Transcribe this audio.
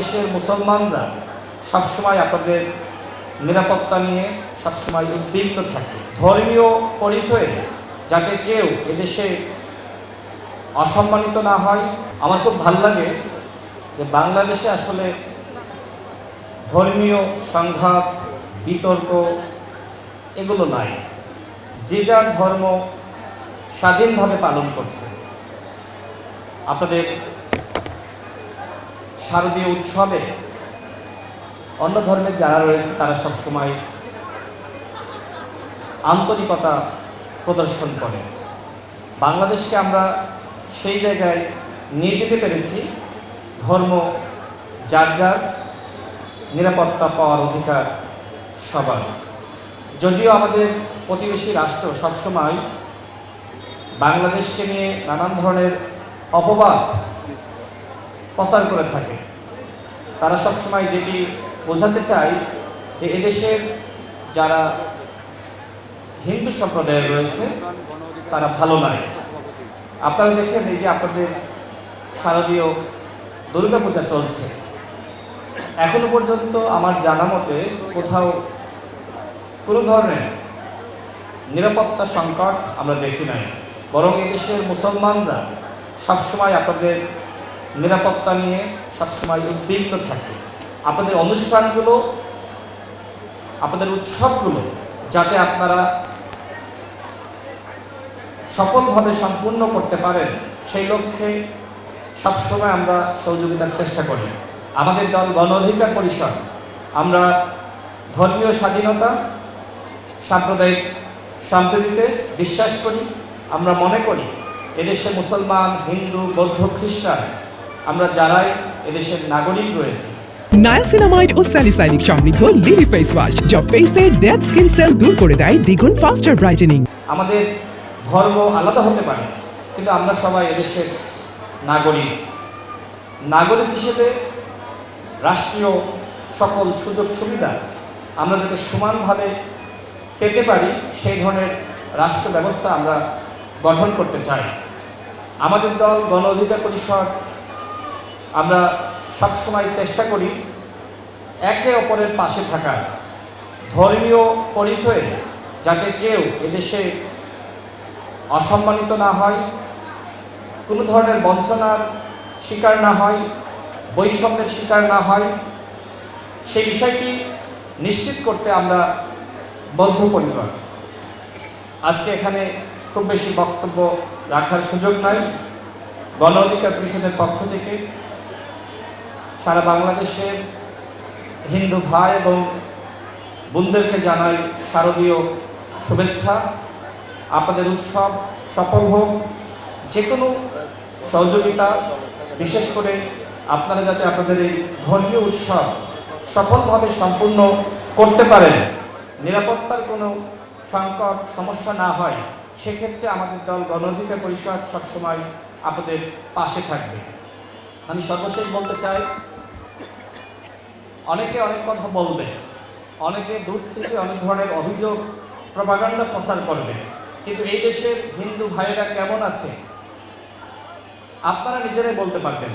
এদেশের মুসলমানরা সবসময় আপনাদের নিরাপত্তা নিয়ে সবসময় উদ্বিগ্ন থাকে। ধর্মীয় পরিচয়ে যাতে কেউ এদেশে অসম্মানিত না হয়। আমার খুব ভালো লাগে যে বাংলাদেশে আসলে ধর্মীয় সংঘাত, বিতর্ক এগুলো নাই। যে যার ধর্ম স্বাধীনভাবে পালন করছে। আপনাদের শারদীয় উৎসবে অন্য ধর্মের যারা রয়েছে তারা সবসময় আন্তরিকতা প্রদর্শন করে। বাংলাদেশকে আমরা সেই জায়গায় নিয়ে যেতে পেরেছি। ধর্ম যার যার, নিরাপত্তা পাওয়ার অধিকার সবার। যদিও আমাদের প্রতিবেশী রাষ্ট্র সবসময় বাংলাদেশকে নিয়ে নানান ধরনের অপবাদ প্রচার করে থাকে। তারা সবসময় যেটি বোঝাতে চায় যে এদেশের যারা হিন্দু সম্প্রদায়ের রয়েছে তারা ভালো নয়। আপনারা দেখেন এই যে আপনাদের শারদীয় দুর্গাপূজা চলছে, এখনো পর্যন্ত আমার জানা মতে কোথাও কোনো ধরনের নিরাপত্তা সংকট আমরা দেখি নাই। বরং এদেশের মুসলমানরা সবসময় আপনাদের নিরাপত্তা নিয়ে সবসময় উদ্বিগ্ন থাকে। আপনাদের অনুষ্ঠানগুলো, আপনাদের উৎসবগুলো যাতে আপনারা সফলভাবে সম্পূর্ণ করতে পারেন সেই লক্ষ্যে সবসময় আমরা সহযোগিতার চেষ্টা করি। আমাদের দল গণ অধিকার পরিষদ আমরা ধর্মীয় স্বাধীনতা, সাম্প্রদায়িক সম্প্রীতিতে বিশ্বাস করি। আমরা মনে করি এদেশে মুসলমান, হিন্দু, বৌদ্ধ, খ্রিস্টান আমরা যারাই এদেশের নাগরিক রয়েছে। নায়াসিনামাইড ও স্যালিসাইলিক সমৃদ্ধ লিলি ফেস ওয়াশ যা ফেসের ডেড স্কিন সেল দূর করে দেয় দ্বিগুণ ফাস্টার ব্রাইটেনিং। আমাদের ধর্ম আলাদা হতে পারে, কিন্তু আমরা সবাই এদেশের নাগরিক। নাগরিক হিসেবে রাষ্ট্রীয় সকল সুযোগ সুবিধা আমরা যাতে সমানভাবে পেতে পারি সেই ধরনের রাষ্ট্র ব্যবস্থা আমরা গঠন করতে চাই। আমাদের দল গণ অধিকার পরিষদ আমরা সবসময় চেষ্টা করি একে অপরের পাশে থাকার। ধর্মীয় পরিচয়ে যাতে কেউ এদেশে অসম্মানিত না হয়, কোনো ধরনের বঞ্চনার শিকার না হয়, বৈষম্যের শিকার না হয়, সেই বিষয়টি নিশ্চিত করতে আমরা বদ্ধপরিকর। আজকে এখানে খুব বেশি বক্তব্য রাখার সুযোগ নাই। গণ অধিকার পরিষদের পক্ষ থেকে সারা বাংলাদেশের হিন্দু ভাই এবং বোনদেরকে জানাই শারদীয় শুভেচ্ছা। আপনাদের উৎসব সফল হোক। যে কোনো সহযোগিতা, বিশেষ করে আপনারা যাতে আপনাদের এই ধর্মীয় উৎসব সফলভাবে সম্পূর্ণ করতে পারেন, নিরাপত্তার কোনো সংকট সমস্যা না হয়, সেক্ষেত্রে আমাদের দল গণ অধিকার পরিষদ সবসময় আপনাদের পাশে থাকবে। আমি সর্বশেষ বলতে চাই, অনেকে অনেক কথা বলবে, অনেকে দূর থেকে অনেক ধরনের অভিযোগ, প্রপাগান্ডা প্রচার করবে, কিন্তু এই দেশের হিন্দু ভাইয়েরা কেমন আছে আপনারা নিজেরাই বলতে পারবেন।